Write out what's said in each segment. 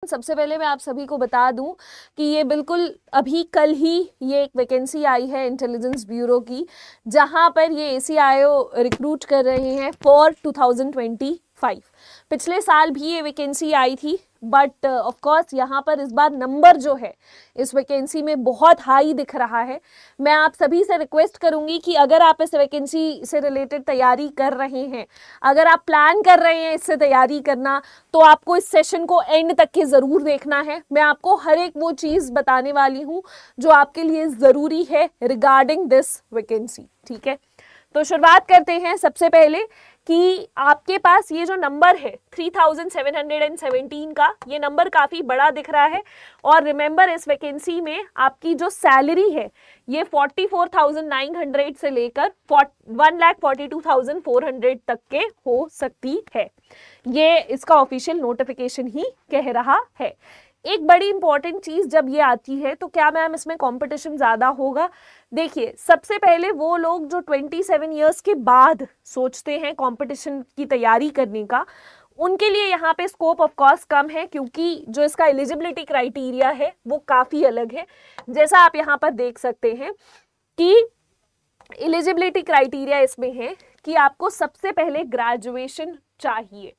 सबसे पहले मैं आप सभी को बता दूं कि ये बिल्कुल अभी कल ही ये एक वैकेंसी आई है इंटेलिजेंस ब्यूरो की, जहां पर ये ACIO रिक्रूट कर रहे हैं फॉर 2025। पिछले साल भी ये वैकेंसी आई थी, बट ऑफ कोर्स यहाँ पर इस बार नंबर जो है इस वैकेंसी में बहुत हाई दिख रहा है। मैं आप सभी से रिक्वेस्ट करूंगी कि अगर आप इस वैकेंसी से रिलेटेड तैयारी कर रहे हैं, अगर आप प्लान कर रहे हैं इससे तैयारी करना, तो आपको इस सेशन को एंड तक के ज़रूर देखना है। मैं आपको हर एक वो चीज़ बताने वाली हूँ जो आपके लिए ज़रूरी है रिगार्डिंग दिस वैकेंसी। ठीक है, तो शुरुआत करते हैं सबसे पहले कि आपके पास ये जो नंबर है 3717 का, ये नंबर काफ़ी बड़ा दिख रहा है। और रिमेंबर, इस वैकेंसी में आपकी जो सैलरी है ये 44,900 से लेकर 1,42,400 तक के हो सकती है। ये इसका ऑफिशियल नोटिफिकेशन ही कह रहा है। एक बड़ी इंपॉर्टेंट चीज जब ये आती है तो क्या मैम इसमें कंपटीशन ज्यादा होगा? देखिए, सबसे पहले वो लोग जो 27 इयर्स के बाद सोचते हैं कंपटीशन की तैयारी करने का, उनके लिए यहाँ पे स्कोप ऑफ कोर्स कम है, क्योंकि जो इसका एलिजिबिलिटी क्राइटेरिया है वो काफी अलग है। जैसा आप यहाँ पर देख सकते हैं कि एलिजिबिलिटी क्राइटेरिया इसमें है कि आपको सबसे पहले ग्रेजुएशन चाहिए।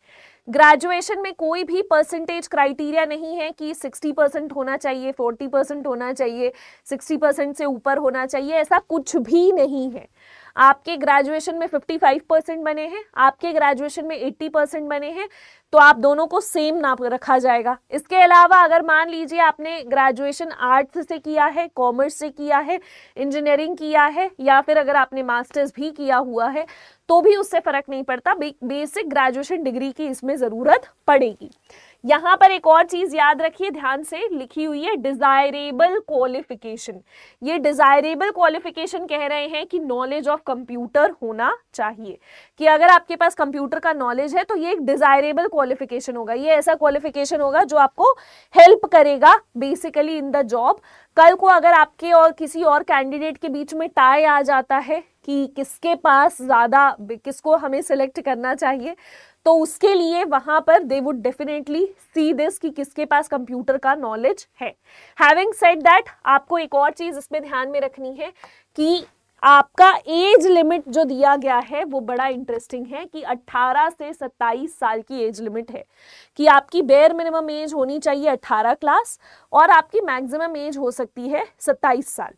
ग्रेजुएशन में कोई भी परसेंटेज क्राइटेरिया नहीं है कि 60% होना चाहिए, 40% होना चाहिए, 60% से ऊपर होना चाहिए, ऐसा कुछ भी नहीं है। आपके ग्रेजुएशन में 55% बने हैं, आपके ग्रेजुएशन में 80% बने हैं, तो आप दोनों को सेम नाप रखा जाएगा। इसके अलावा अगर मान लीजिए आपने ग्रेजुएशन आर्ट्स से किया है, कॉमर्स से किया है, इंजीनियरिंग किया है, या फिर अगर आपने मास्टर्स भी किया हुआ है, तो भी उससे फर्क नहीं पड़ता, बेसिक ग्रेजुएशन डिग्री की इसमें जरूरत पड़ेगी। यहाँ पर एक और चीज याद रखिए, ध्यान से लिखी हुई है डिजायरेबल क्वालिफिकेशन। ये डिजायरेबल क्वालिफिकेशन कह रहे हैं कि नॉलेज ऑफ कंप्यूटर होना चाहिए, कि अगर आपके पास कंप्यूटर का नॉलेज है तो ये एक डिजायरेबल क्वालिफिकेशन होगा। ये ऐसा क्वालिफिकेशन होगा जो आपको हेल्प करेगा बेसिकली इन द जॉब। कल को अगर आपके और किसी और कैंडिडेट के बीच में टाई आ जाता है कि किसके पास ज्यादा, किसको हमें सिलेक्ट करना चाहिए, तो उसके लिए वहां पर they would definitely see this कि किसके पास कंप्यूटर का नॉलेज है। हैविंग सेड दैट, आपको एक और चीज इसमें ध्यान में रखनी है कि आपका एज लिमिट जो दिया गया है वो बड़ा इंटरेस्टिंग है कि 18 से 27 साल की एज लिमिट है, कि आपकी बेयर मिनिमम एज होनी चाहिए 18 क्लास और आपकी मैक्सिमम एज हो सकती है 27 साल।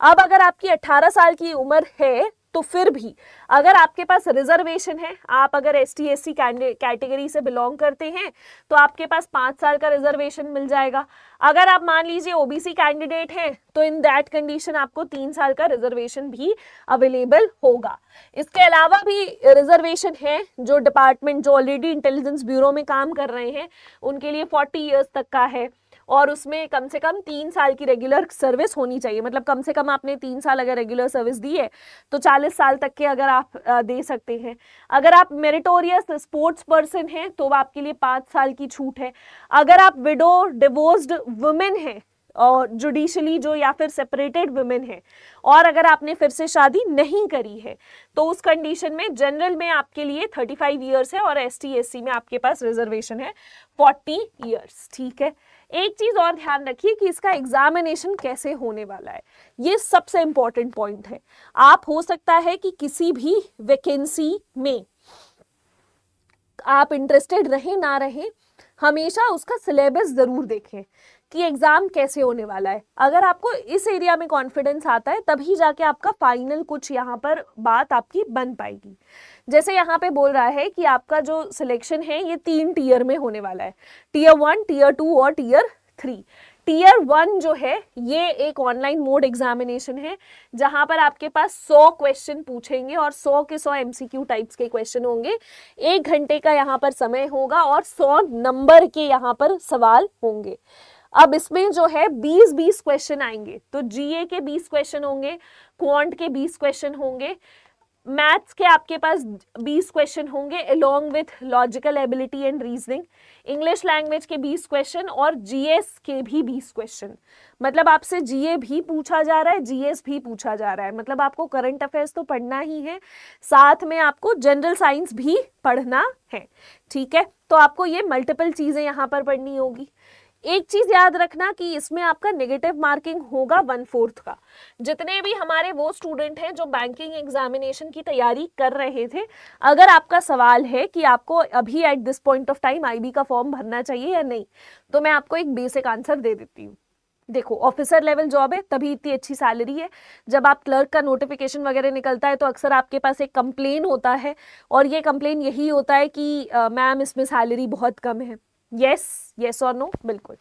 अब अगर आपकी 18 साल की उम्र है तो फिर भी अगर आपके पास रिजर्वेशन है, आप अगर ST SC कैटेगरी से बिलोंग करते हैं, तो आपके पास 5 साल का रिजर्वेशन मिल जाएगा। अगर आप मान लीजिए OBC कैंडिडेट हैं, तो इन दैट कंडीशन आपको 3 साल का रिजर्वेशन भी अवेलेबल होगा। इसके अलावा भी रिजर्वेशन है जो डिपार्टमेंट जो ऑलरेडी इंटेलिजेंस ब्यूरो में काम कर रहे हैं उनके लिए 40 ईयर्स तक का है, और उसमें कम से कम 3 साल की रेगुलर सर्विस होनी चाहिए। मतलब कम से कम आपने 3 साल अगर रेगुलर सर्विस दी है तो 40 साल तक के अगर आप दे सकते हैं। अगर आप मेरिटोरियस स्पोर्ट्स पर्सन हैं तो आपके लिए 5 साल की छूट है। अगर आप विडो डिवोर्स्ड वुमेन हैं और जुडिशली जो या फिर सेपरेटेड वुमेन है, और अगर आपने फिर से शादी नहीं करी है, तो उस कंडीशन में जनरल में आपके लिए 35 ईयर्स है और ST SC में आपके पास रिजर्वेशन है 40 ईयर्स। ठीक है, एक चीज और ध्यान रखिए कि इसका एग्जामिनेशन कैसे होने वाला है, ये सबसे इंपॉर्टेंट पॉइंट है। आप हो सकता है कि किसी भी वैकेंसी में आप इंटरेस्टेड रहे ना रहे, हमेशा उसका सिलेबस जरूर देखें कि एग्जाम कैसे होने वाला है। अगर आपको इस एरिया में कॉन्फिडेंस आता है तभी जाके आपका फाइनल कुछ यहाँ पर बात आपकी बन पाएगी। जैसे यहाँ पे बोल रहा है कि आपका जो सिलेक्शन है ये 3 टीयर में होने वाला है, टीयर 1, टीयर 2 और टीयर 3। टीयर 1 जो है ये एक ऑनलाइन मोड एग्जामिनेशन है, जहां पर आपके पास 100 क्वेश्चन पूछेंगे और 100 के 100 MCQ टाइप्स के क्वेश्चन होंगे। 1 घंटे का यहाँ पर समय होगा और 100 नंबर के यहाँ पर सवाल होंगे। अब इसमें जो है 20-20 क्वेश्चन आएंगे, तो GA के 20 क्वेश्चन होंगे, क्वांट के 20 क्वेश्चन होंगे, मैथ्स के आपके पास 20 क्वेश्चन होंगे along with logical ability and reasoning, English language के 20 क्वेश्चन और GS के भी 20 क्वेश्चन। मतलब आपसे GA भी पूछा जा रहा है, GS भी पूछा जा रहा है। मतलब आपको करंट अफेयर्स तो पढ़ना ही है, साथ में आपको जनरल साइंस भी पढ़ना है। ठीक है, तो आपको ये मल्टीपल चीजें यहाँ पर पढ़नी होगी। एक चीज याद रखना कि इसमें आपका नेगेटिव मार्किंग होगा 1/4 का। जितने भी हमारे वो स्टूडेंट हैं जो बैंकिंग एग्जामिनेशन की तैयारी कर रहे थे, अगर आपका सवाल है कि आपको अभी at this point of time IB का फॉर्म भरना चाहिए या नहीं, तो मैं आपको एक बेसिक आंसर दे देती हूँ। देखो, ऑफिसर लेवल जॉब है तभी इतनी अच्छी सैलरी है। जब आप क्लर्क का नोटिफिकेशन वगैरह निकलता है तो अक्सर आपके पास एक कंप्लेन होता है, और ये कंप्लेन यही होता है कि मैम इसमें सैलरी बहुत कम है। यस और नो, बिल्कुल।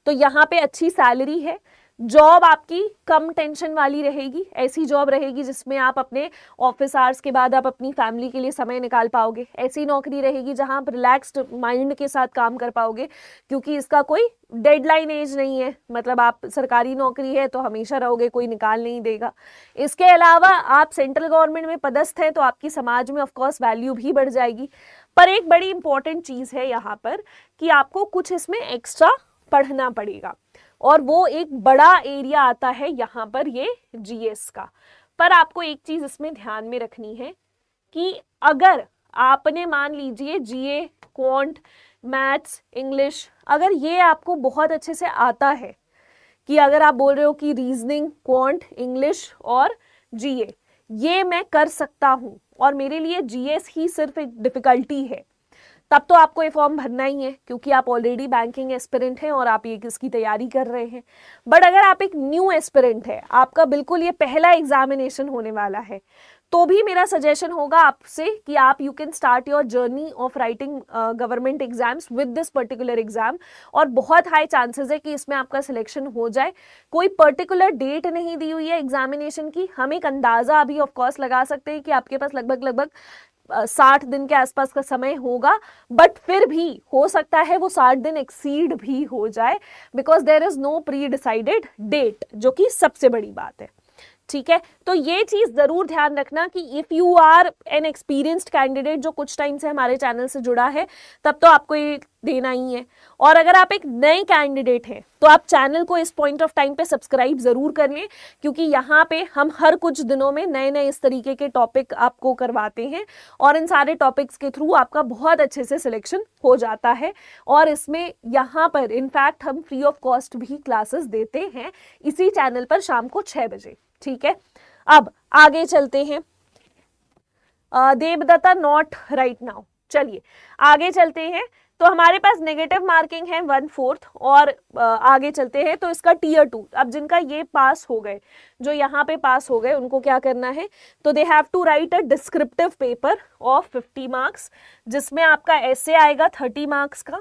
तो यहाँ पे अच्छी सैलरी है, जॉब आपकी कम टेंशन वाली रहेगी, ऐसी जॉब रहेगी जिसमें आप अपने ऑफिस आवर्स के बाद आप अपनी फैमिली के लिए समय निकाल पाओगे। ऐसी नौकरी रहेगी जहां आप रिलैक्स्ड माइंड के साथ काम कर पाओगे, क्योंकि इसका कोई डेडलाइन एज नहीं है। मतलब आप सरकारी नौकरी है तो हमेशा रहोगे, कोई निकाल नहीं देगा। इसके अलावा आप सेंट्रल गवर्नमेंट में पदस्थ हैं तो आपकी समाज में ऑफकोर्स वैल्यू भी बढ़ जाएगी। पर एक बड़ी इंपॉर्टेंट चीज है यहाँ पर कि आपको कुछ इसमें एक्स्ट्रा पढ़ना पड़ेगा, और वो एक बड़ा एरिया आता है यहाँ पर, ये जीएस का। पर आपको एक चीज इसमें ध्यान में रखनी है कि अगर आपने मान लीजिए जीए, क्वांट, मैथ्स, इंग्लिश, अगर ये आपको बहुत अच्छे से आता है, कि अगर आप बोल रहे हो कि रीजनिंग, क्वांट, इंग्लिश और जीए ये मैं कर सकता हूँ और मेरे लिए जीएस ही सिर्फ एक डिफिकल्टी है, तब तो आपको ये फॉर्म भरना ही है, क्योंकि आप ऑलरेडी बैंकिंग एस्पिरेंट हैं और आप ये इसकी तैयारी कर रहे हैं। बट अगर आप एक न्यू एस्पिरेंट है, आपका बिल्कुल ये पहला एग्जामिनेशन होने वाला है, तो भी मेरा सजेशन होगा आपसे कि आप you can start your journey of writing government exams with this particular exam, और बहुत हाई चांसेस है कि इसमें आपका सिलेक्शन हो जाए। कोई पर्टिकुलर डेट नहीं दी हुई है एग्जामिनेशन की, हम एक अंदाजा अभी ऑफ कोर्स लगा सकते हैं कि आपके पास लगभग 60 दिन के आसपास का समय होगा, बट फिर भी हो सकता है वो 60 दिन एक्सीड भी हो जाए, because there is no pre decided date, जो कि सबसे बड़ी बात है। ठीक है, तो ये चीज जरूर ध्यान रखना कि if you are an experienced candidate जो कुछ टाइम से हमारे चैनल से जुड़ा है, तब तो आपको ये देना ही है। और अगर आप एक नए कैंडिडेट हैं तो आप चैनल को इस पॉइंट ऑफ टाइम पे सब्सक्राइब जरूर कर लें, क्योंकि यहाँ पे हम हर कुछ दिनों में नए नए इस तरीके के टॉपिक आपको करवाते हैं, और इन सारे टॉपिक्स के थ्रू आपका बहुत अच्छे से सिलेक्शन हो जाता है। और इसमें यहाँ पर इनफैक्ट हम फ्री ऑफ कॉस्ट भी क्लासेस देते हैं इसी चैनल पर शाम को 6 बजे। ठीक है, अब आगे चलते हैं। Devdatta not right now. चलिए आगे चलते हैं। तो हमारे पास नेगेटिव मार्किंग है 1/4, और आगे चलते हैं। तो इसका टीयर 2, अब जिनका ये पास हो गए, जो यहाँ पे पास हो गए, उनको क्या करना है, तो they have to write a descriptive paper of 50 marks, जिसमें आपका ऐसे आएगा 30 मार्क्स का,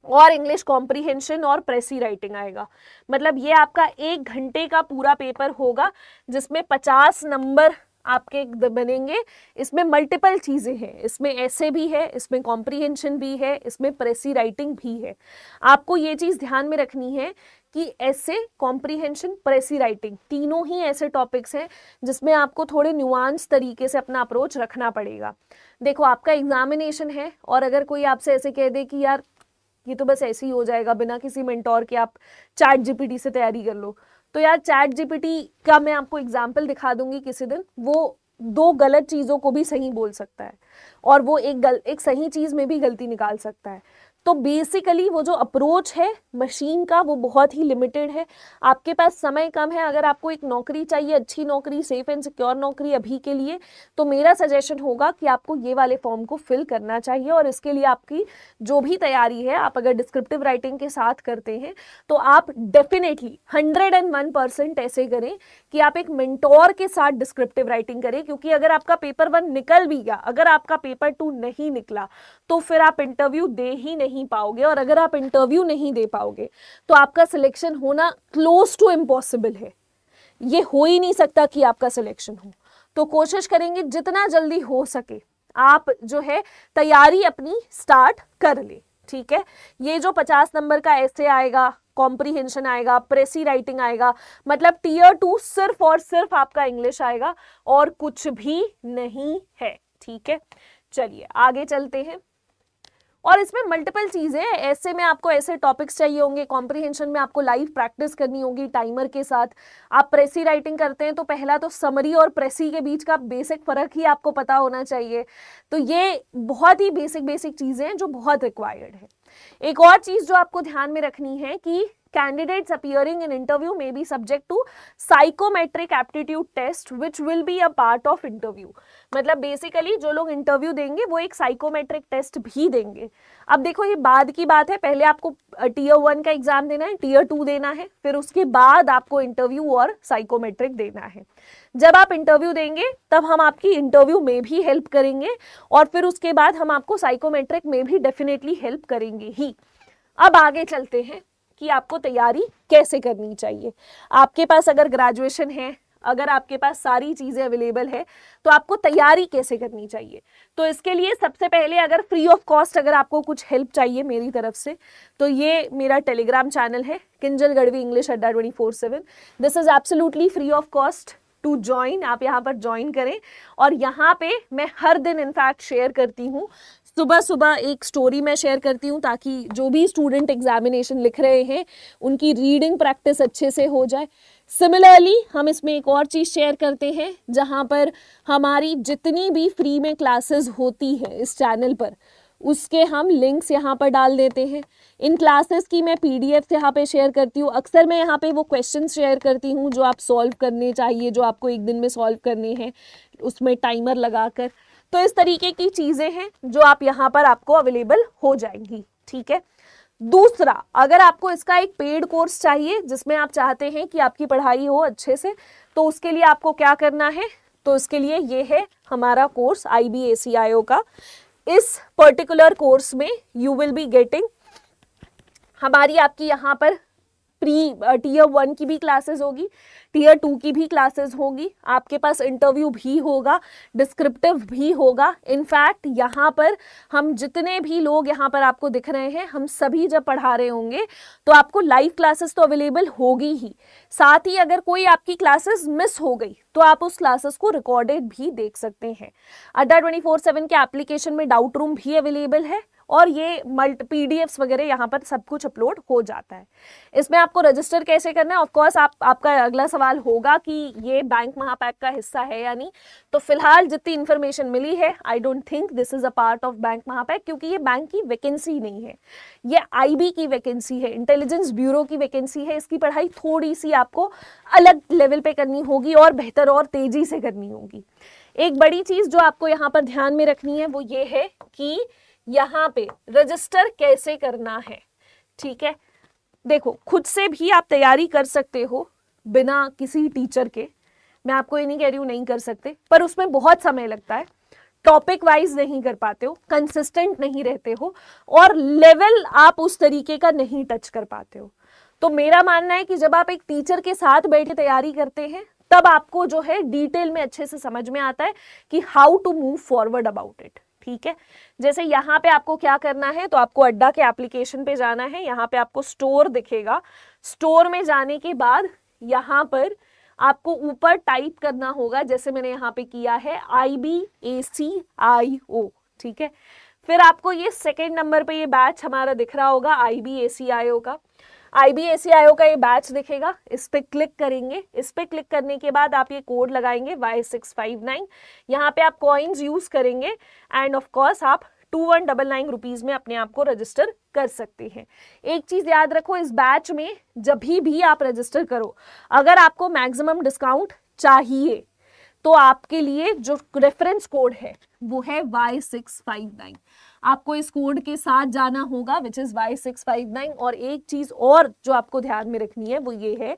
और इंग्लिश कॉम्प्रीहेंशन और प्रेसी राइटिंग आएगा। मतलब ये आपका 1 घंटे का पूरा पेपर होगा, जिसमें 50 नंबर आपके बनेंगे। इसमें मल्टीपल चीजें हैं, इसमें ऐसे भी है, इसमें कॉम्प्रीहेंशन भी है, इसमें प्रेसी राइटिंग भी है। आपको ये चीज ध्यान में रखनी है कि ऐसे, कॉम्प्रीहेंशन, प्रेसी राइटिंग तीनों ही ऐसे टॉपिक्स हैं जिसमें आपको थोड़े न्यूआंस तरीके से अपना अप्रोच रखना पड़ेगा। देखो, आपका एग्जामिनेशन है, और अगर कोई आपसे ऐसे कह दे कि यार ये तो बस ऐसे ही हो जाएगा बिना किसी मेंटोर के, आप चैट जीपीटी से तैयारी कर लो, तो यार चैट जीपीटी का मैं आपको एग्जाम्पल दिखा दूंगी किसी दिन। वो 2 गलत चीज़ों को भी सही बोल सकता है, और वो एक सही चीज़ में भी गलती निकाल सकता है। तो बेसिकली वो जो अप्रोच है मशीन का, वो बहुत ही लिमिटेड है। आपके पास समय कम है, अगर आपको एक नौकरी चाहिए, अच्छी नौकरी, सेफ एंड सिक्योर नौकरी अभी के लिए, तो मेरा सजेशन होगा कि आपको ये वाले फॉर्म को फिल करना चाहिए। और इसके लिए आपकी जो भी तैयारी है, आप अगर डिस्क्रिप्टिव राइटिंग के साथ करते हैं तो आप डेफिनेटली 101% ऐसे करें कि आप एक मेंटोर के साथ डिस्क्रिप्टिव राइटिंग करें, क्योंकि अगर आपका पेपर 1 निकल भी गया, अगर आपका पेपर 2 नहीं निकला, तो फिर आप इंटरव्यू दे ही नहीं पाओगे, और अगर आप इंटरव्यू नहीं दे पाओगे तो आपका सिलेक्शन होना क्लोज टू इम्पॉसिबल है। ये हो ही नहीं सकता कि आपका सिलेक्शन हो। तो कोशिश करेंगे जितना जल्दी हो सके आप जो है तैयारी अपनी स्टार्ट कर ले। ठीक है, ये जो 50 नंबर का ऐसे आएगा, कॉम्प्रीहेंशन आएगा, प्रेसी राइटिंग आएगा, मतलब टीयर 2 सिर्फ और सिर्फ आपका इंग्लिश आएगा और कुछ भी नहीं है। ठीक है, चलिए आगे चलते हैं। और इसमें मल्टीपल चीजें हैं, ऐसे में आपको ऐसे टॉपिक्स चाहिए होंगे, कॉम्प्रीहेंशन में आपको लाइव प्रैक्टिस करनी होगी टाइमर के साथ। आप प्रेसी राइटिंग करते हैं तो पहला तो समरी और प्रेसी के बीच का बेसिक फर्क ही आपको पता होना चाहिए। तो ये बहुत ही बेसिक चीजें हैं जो बहुत रिक्वायर्ड है। एक और चीज जो आपको ध्यान में रखनी है कि candidates appearing in interview may be subject to psychometric aptitude test which will be a part of interview. मतलब बेसिकली जो लोग इंटरव्यू देंगे वो एक साइकोमेट्रिक टेस्ट भी देंगे. अब देखो ये बाद की बात है, पहले आपको टीयर 1 का एग्जाम देना है, टीयर 2 देना है, फिर उसके बाद आपको इंटरव्यू और साइकोमेट्रिक देना है. जब आप इंटरव्यू देंगे तब हम आपकी इंटरव्यू में भी हेल्प करेंगे और फिर उसके बाद हम आपको साइकोमेट्रिक में भी डेफिनेटली हेल्प करेंगे ही. अब आगे चलते हैं कि आपको तैयारी कैसे करनी चाहिए. आपके पास अगर ग्रेजुएशन है, अगर आपके पास सारी चीज़ें अवेलेबल है, तो आपको तैयारी कैसे करनी चाहिए. तो इसके लिए सबसे पहले अगर फ्री ऑफ कॉस्ट अगर आपको कुछ हेल्प चाहिए मेरी तरफ से, तो ये मेरा टेलीग्राम चैनल है Kinjal Gadhvi English Adda 24/7. This is absolutely free of cost to join. आप यहाँ पर ज्वाइन करें और यहाँ पे मैं हर दिन इनफैक्ट शेयर करती हूँ. सुबह सुबह एक स्टोरी मैं शेयर करती हूँ ताकि जो भी स्टूडेंट एग्जामिनेशन लिख रहे हैं उनकी रीडिंग प्रैक्टिस अच्छे से हो जाए. सिमिलरली हम इसमें एक और चीज़ शेयर करते हैं जहाँ पर हमारी जितनी भी फ्री में क्लासेस होती है इस चैनल पर उसके हम लिंक्स यहाँ पर डाल देते हैं. इन क्लासेस की मैं पीडीएफ यहाँ पे शेयर करती हूँ. अक्सर मैं यहाँ पे वो क्वेश्चन शेयर करती हूँ जो आप सॉल्व करने चाहिए, जो आपको एक दिन में सॉल्व करने हैं, उसमें टाइमर लगाकर. तो इस तरीके की चीज़ें हैं जो आप यहाँ पर आपको अवेलेबल हो जाएंगी. ठीक है. दूसरा, अगर आपको इसका एक पेड कोर्स चाहिए जिसमें आप चाहते हैं कि आपकी पढ़ाई हो अच्छे से, तो उसके लिए आपको क्या करना है, तो उसके लिए ये है हमारा कोर्स IBACIO का. इस पर्टिकुलर कोर्स में यू विल बी गेटिंग हमारी आपकी यहाँ पर टीयर 1 की भी क्लासेस होगी, टीयर 2 की भी क्लासेस होगी, आपके पास इंटरव्यू भी होगा, डिस्क्रिप्टिव भी होगा. इनफैक्ट यहाँ पर हम जितने भी लोग यहाँ पर आपको दिख रहे हैं, हम सभी जब पढ़ा रहे होंगे तो आपको लाइव क्लासेस तो अवेलेबल होगी ही, साथ ही अगर कोई आपकी क्लासेस मिस हो गई तो आप उस क्लासेस को रिकॉर्डेड भी देख सकते हैं. अड्डा 24/7 के एप्लीकेशन में डाउट रूम भी अवेलेबल है और ये PDFs वगैरह यहाँ पर सब कुछ अपलोड हो जाता है. इसमें आपको रजिस्टर कैसे करना है, ऑफ कोर्स आपका अगला सवाल होगा कि ये बैंक महापैक का हिस्सा है या नहीं. तो फिलहाल जितनी इन्फॉर्मेशन मिली है, I don't think this is a part of bank महापैक, क्योंकि ये बैंक की वैकेंसी नहीं है, ये IB की वैकेंसी है, इंटेलिजेंस ब्यूरो की वैकेंसी है. इसकी पढ़ाई थोड़ी सी आपको अलग लेवल पे करनी होगी और बेहतर और तेजी से करनी होगी. एक बड़ी चीज जो आपको यहाँ पर ध्यान में रखनी है वो ये है कि यहाँ पे रजिस्टर कैसे करना है. ठीक है. देखो, खुद से भी आप तैयारी कर सकते हो बिना किसी टीचर के. मैं आपको ये नहीं कह रही हूँ नहीं कर सकते, पर उसमें बहुत समय लगता है, टॉपिक वाइज नहीं कर पाते हो, कंसिस्टेंट नहीं रहते हो और लेवल आप उस तरीके का नहीं टच कर पाते हो. तो मेरा मानना है कि जब आप एक टीचर के साथ बैठ के तैयारी करते हैं तब आपको जो है डिटेल में अच्छे से समझ में आता है कि how to move forward about it. ठीक है. जैसे यहाँ पे आपको क्या करना है, तो आपको अड्डा के एप्लीकेशन पे जाना है. यहाँ पे आपको स्टोर दिखेगा. स्टोर में जाने के बाद यहाँ पर आपको ऊपर टाइप करना होगा, जैसे मैंने यहाँ पे किया है IBACIO. ठीक है. फिर आपको ये सेकेंड नंबर पे ये बैच हमारा दिख रहा होगा IBACIO का. IBACIO का ये बैच दिखेगा, इस पे क्लिक करेंगे. इस पे क्लिक करने के बाद आप ये कोड लगाएंगे Y659. यहाँ पे आप कॉइन्स यूज करेंगे एंड ऑफ कोर्स आप 2199 रुपीज में अपने आप को रजिस्टर कर सकते हैं. एक चीज याद रखो, इस बैच में जब भी आप रजिस्टर करो, अगर आपको मैक्सिमम डिस्काउंट चाहिए तो आपके लिए जो रेफरेंस कोड है वो है Y659. आपको इस कोड के साथ जाना होगा विच इज Y659. और एक चीज और जो आपको ध्यान में रखनी है वो ये है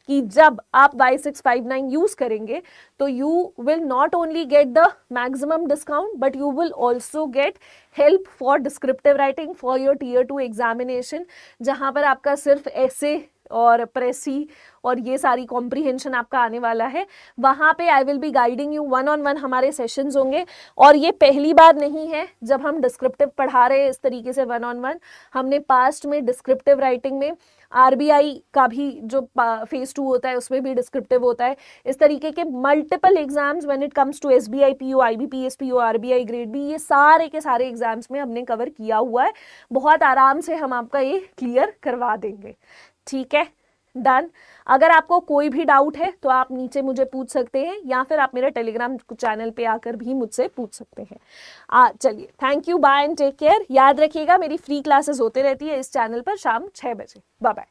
कि जब आप Y659 यूज करेंगे तो you will not only get the maximum discount but you will also get help for descriptive writing for your tier 2 examination, जहां पर आपका सिर्फ ऐसे और प्रेसी और ये सारी कॉम्प्रीहेंशन आपका आने वाला है. वहाँ पे I will be guiding you 1-on-1 हमारे सेशंस होंगे. और ये पहली बार नहीं है जब हम डिस्क्रिप्टिव पढ़ा रहे हैं इस तरीके से 1-on-1. हमने पास्ट में डिस्क्रिप्टिव राइटिंग में RBI का भी जो फेज 2 होता है उसमें भी डिस्क्रिप्टिव होता है. इस तरीके के multiple exams when it comes to SBI PO, IBPS PO, RBI grade B, ये सारे के सारे एग्जाम्स में हमने कवर किया हुआ है. बहुत आराम से हम आपका ये क्लियर करवा देंगे. ठीक है. डन। अगर आपको कोई भी डाउट है तो आप नीचे मुझे पूछ सकते हैं या फिर आप मेरे टेलीग्राम चैनल पे आकर भी मुझसे पूछ सकते हैं। चलिए, thank you, bye and take care. याद रखिएगा मेरी फ्री क्लासेस होते रहती है इस चैनल पर शाम 6 बजे। Bye bye.